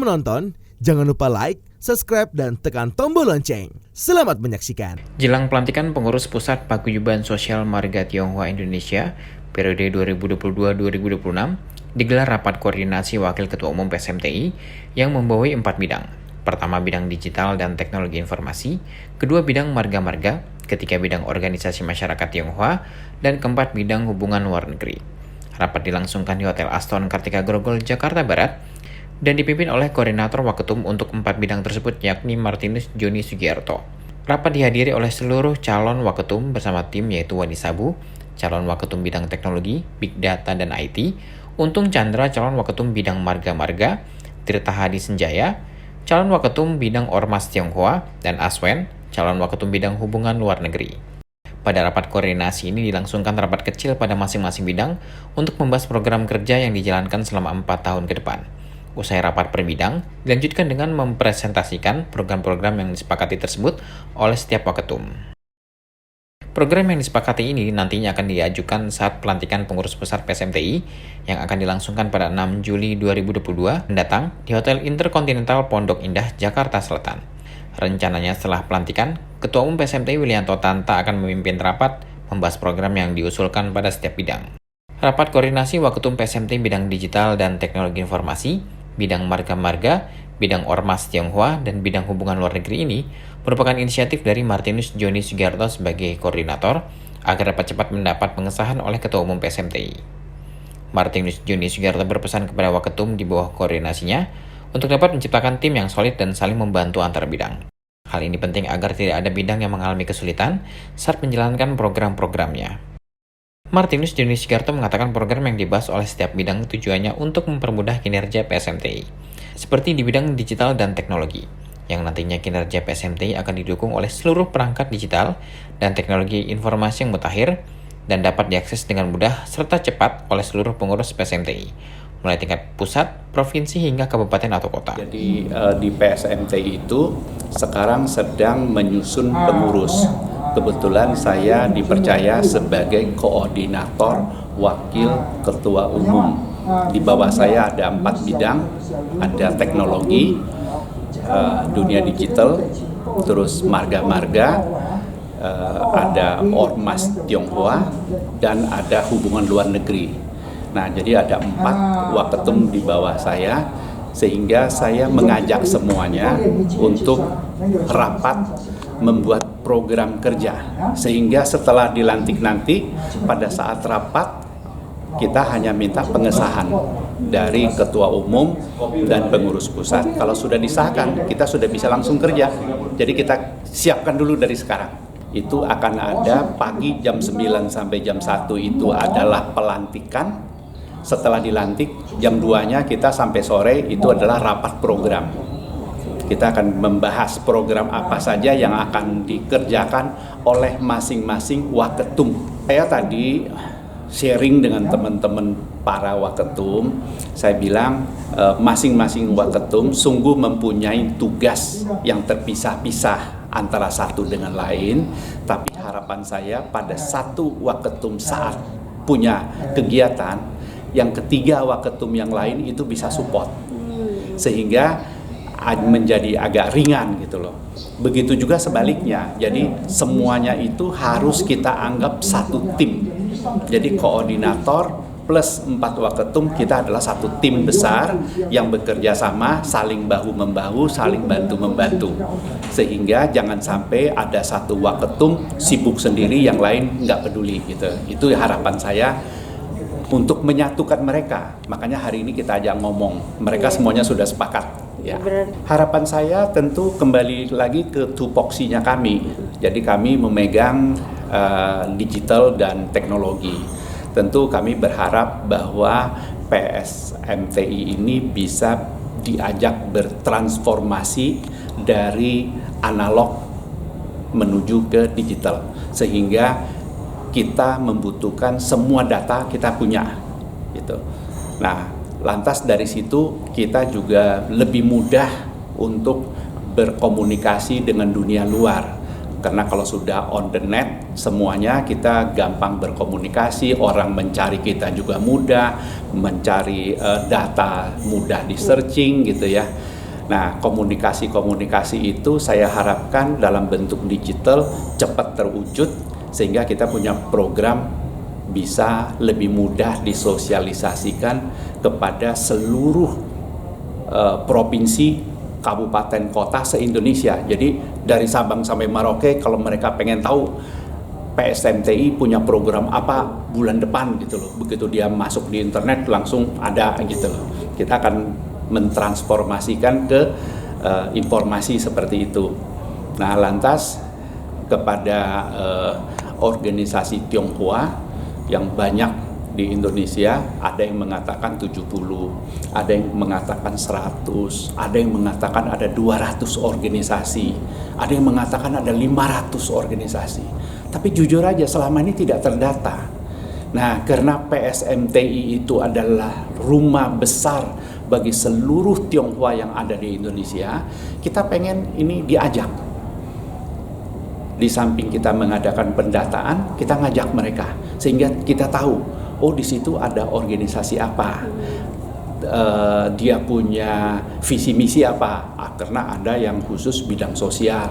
menonton, jangan lupa like, subscribe, dan tekan tombol lonceng. Selamat menyaksikan. Jelang pelantikan pengurus pusat Paguyuban Sosial Marga Tionghoa Indonesia periode 2022-2026, digelar rapat koordinasi Wakil Ketua Umum PSMTI yang membawahi 4 bidang. Pertama, bidang digital dan teknologi informasi, kedua, bidang marga-marga, ketiga, bidang organisasi masyarakat Tionghoa, dan keempat, bidang hubungan luar negeri. Rapat dilangsungkan di Hotel Aston Kartika Grogol, Jakarta Barat, dan dipimpin oleh Koordinator Waketum untuk 4 bidang tersebut, yakni Martinus Joni Sugiarto. Rapat dihadiri oleh seluruh calon Waketum bersama tim, yaitu Wani Sabu, calon Waketum bidang teknologi, big data, dan IT, Untung Chandra, calon Waketum bidang marga-marga, Tirta Hadi Senjaya, calon Waketum bidang Ormas Tionghoa, dan Aswen, calon Waketum bidang hubungan luar negeri. Pada rapat koordinasi ini dilangsungkan rapat kecil pada masing-masing bidang untuk membahas program kerja yang dijalankan selama 4 tahun ke depan. Usai rapat per bidang, dilanjutkan dengan mempresentasikan program-program yang disepakati tersebut oleh setiap waketum. Program yang disepakati ini nantinya akan diajukan saat pelantikan pengurus besar PSMTI yang akan dilangsungkan pada 6 Juli 2022 mendatang di Hotel Intercontinental Pondok Indah, Jakarta Selatan. Rencananya setelah pelantikan, Ketua Umum PSMTI Willianto Tanta akan memimpin rapat membahas program yang diusulkan pada setiap bidang. Rapat koordinasi Waketum PSMTI bidang digital dan teknologi informasi, bidang marga-marga, bidang Ormas Tionghoa, dan bidang hubungan luar negeri ini merupakan inisiatif dari Martinus Joni Sugiarto sebagai koordinator agar dapat cepat mendapat pengesahan oleh Ketua Umum PSMTI. Martinus Joni Sugiarto berpesan kepada Waketum di bawah koordinasinya untuk dapat menciptakan tim yang solid dan saling membantu antar bidang. Hal ini penting agar tidak ada bidang yang mengalami kesulitan saat menjalankan program-programnya. Martinus Joni Sugiarto mengatakan program yang dibahas oleh setiap bidang tujuannya untuk mempermudah kinerja PSMTI, seperti di bidang digital dan teknologi, yang nantinya kinerja PSMTI akan didukung oleh seluruh perangkat digital dan teknologi informasi yang mutakhir dan dapat diakses dengan mudah serta cepat oleh seluruh pengurus PSMTI, mulai tingkat pusat, provinsi, hingga kabupaten atau kota. Jadi di PSMTI itu sekarang sedang menyusun pengurus. Kebetulan saya dipercaya sebagai koordinator wakil ketua umum. Di bawah saya ada 4 bidang, ada teknologi, dunia digital, terus marga-marga, ada Ormas Tionghoa, dan ada hubungan luar negeri. Nah, jadi ada 4 waketum di bawah saya, sehingga saya mengajak semuanya untuk rapat membuat program kerja. Sehingga setelah dilantik nanti, pada saat rapat, kita hanya minta pengesahan dari ketua umum dan pengurus pusat. Kalau sudah disahkan, kita sudah bisa langsung kerja. Jadi kita siapkan dulu dari sekarang. Itu akan ada pagi jam 9 sampai jam 1 itu adalah pelantikan. Setelah dilantik, jam 2-nya kita sampai sore itu adalah rapat program. Kita akan membahas program apa saja yang akan dikerjakan oleh masing-masing waketum. Saya tadi sharing dengan teman-teman para waketum, saya bilang masing-masing waketum sungguh mempunyai tugas yang terpisah-pisah antara satu dengan lain, tapi harapan saya pada satu waketum saat punya kegiatan, yang ketiga waketum yang lain itu bisa support, sehingga menjadi agak ringan gitu loh. Begitu juga sebaliknya, jadi semuanya itu harus kita anggap satu tim. Jadi koordinator plus 4 waketum, kita adalah satu tim besar yang bekerja sama, saling bahu-membahu, saling bantu-membantu. Sehingga jangan sampai ada satu waketum sibuk sendiri, yang lain nggak peduli gitu. Itu harapan saya untuk menyatukan mereka. Makanya hari ini kita ajak ngomong, mereka semuanya sudah sepakat. Ya. Harapan saya tentu kembali lagi ke tupoksinya kami. Jadi kami memegang digital dan teknologi. Tentu kami berharap bahwa PSMTI ini bisa diajak bertransformasi dari analog menuju ke digital, sehingga kita membutuhkan semua data kita punya gitu. Nah, lantas dari situ kita juga lebih mudah untuk berkomunikasi dengan dunia luar. Karena kalau sudah on the net, semuanya kita gampang berkomunikasi, orang mencari kita juga mudah, mencari data mudah di searching gitu ya. Nah, komunikasi-komunikasi itu saya harapkan dalam bentuk digital cepat terwujud sehingga kita punya program bisa lebih mudah disosialisasikan kepada seluruh provinsi, kabupaten, kota se-Indonesia. Jadi dari Sabang sampai Merauke kalau mereka pengen tahu PSMTI punya program apa bulan depan gitu loh. Begitu dia masuk di internet langsung ada gitu loh. Kita akan mentransformasikan ke informasi seperti itu. Nah, lantas kepada organisasi Tionghoa yang banyak di Indonesia, ada yang mengatakan 70, ada yang mengatakan 100, ada yang mengatakan ada 200 organisasi, ada yang mengatakan ada 500 organisasi. Tapi jujur aja selama ini tidak terdata. Nah, karena PSMTI itu adalah rumah besar bagi seluruh Tionghoa yang ada di Indonesia, kita pengen ini diajak. Di samping kita mengadakan pendataan, kita ngajak mereka sehingga kita tahu, oh di situ ada organisasi apa, dia punya visi misi apa. Karena ada yang khusus bidang sosial,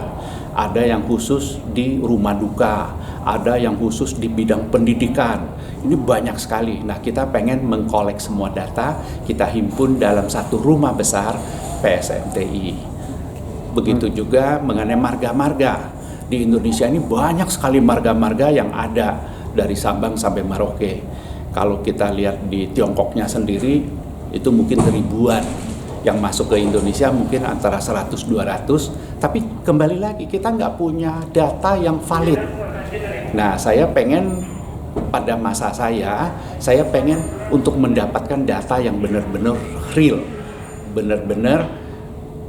ada yang khusus di rumah duka, ada yang khusus di bidang pendidikan. Ini banyak sekali. Nah, kita pengen mengkolek semua data, kita himpun dalam satu rumah besar PSMTI. Begitu juga mengenai marga-marga. Di Indonesia ini banyak sekali marga-marga yang ada dari Sabang sampai Merauke. Kalau kita lihat di Tiongkoknya sendiri, itu mungkin ribuan. Yang masuk ke Indonesia mungkin antara 100-200. Tapi kembali lagi, kita nggak punya data yang valid. Nah, saya pengen pada masa saya pengen untuk mendapatkan data yang benar-benar real, benar-benar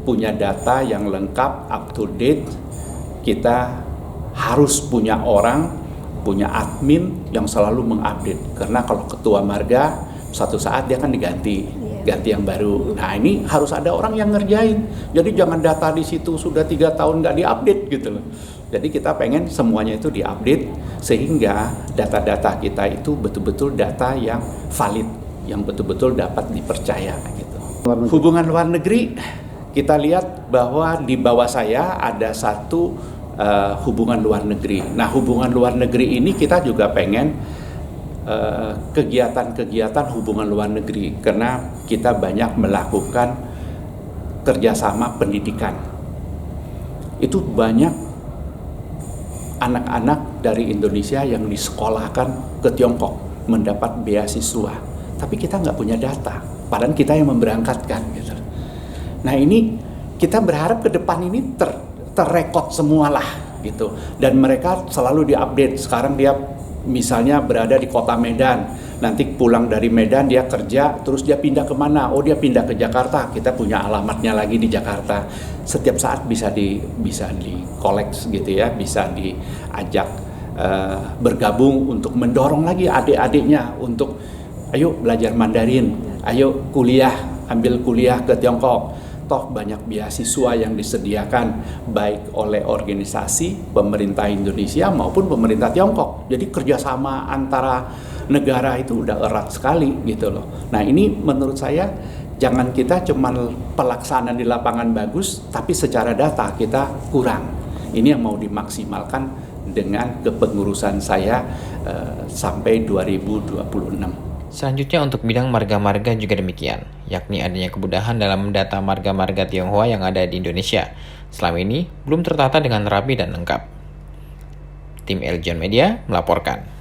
punya data yang lengkap, up to date. Kita harus punya orang, punya admin yang selalu mengupdate. Karena kalau ketua marga, suatu saat dia akan diganti, ganti yang baru. Nah, ini harus ada orang yang ngerjain. Jadi jangan data di situ sudah 3 tahun nggak diupdate gitu loh. Jadi kita pengen semuanya itu diupdate sehingga data-data kita itu betul-betul data yang valid, yang betul-betul dapat dipercaya gitu. Hubungan luar negeri, kita lihat bahwa di bawah saya ada satu hubungan luar negeri. Nah, hubungan luar negeri ini kita juga pengen kegiatan-kegiatan hubungan luar negeri karena kita banyak melakukan kerjasama pendidikan. Itu banyak anak-anak dari Indonesia yang disekolahkan ke Tiongkok mendapat beasiswa, tapi kita nggak punya data, padahal kita yang memberangkatkan gitu. Nah, ini kita berharap ke depan ini terrekod semualah gitu, dan mereka selalu diupdate. Sekarang dia misalnya berada di kota Medan, nanti pulang dari Medan dia kerja, terus dia pindah kemana? Oh, dia pindah ke Jakarta, kita punya alamatnya lagi di Jakarta. Setiap saat bisa di collect gitu ya, bisa diajak bergabung untuk mendorong lagi adik-adiknya untuk ayo belajar Mandarin, ayo kuliah, ambil kuliah ke Tiongkok. Toh banyak beasiswa yang disediakan baik oleh organisasi pemerintah Indonesia maupun pemerintah Tiongkok. Jadi kerjasama antara negara itu udah erat sekali gitu loh. Nah, ini menurut saya jangan kita cuma pelaksanaan di lapangan bagus, tapi secara data kita kurang. Ini yang mau dimaksimalkan dengan kepengurusan saya sampai 2026. Selanjutnya untuk bidang marga-marga juga demikian, yakni adanya kemudahan dalam data marga-marga Tionghoa yang ada di Indonesia. Selama ini belum tertata dengan rapi dan lengkap. Tim Eljon Media melaporkan.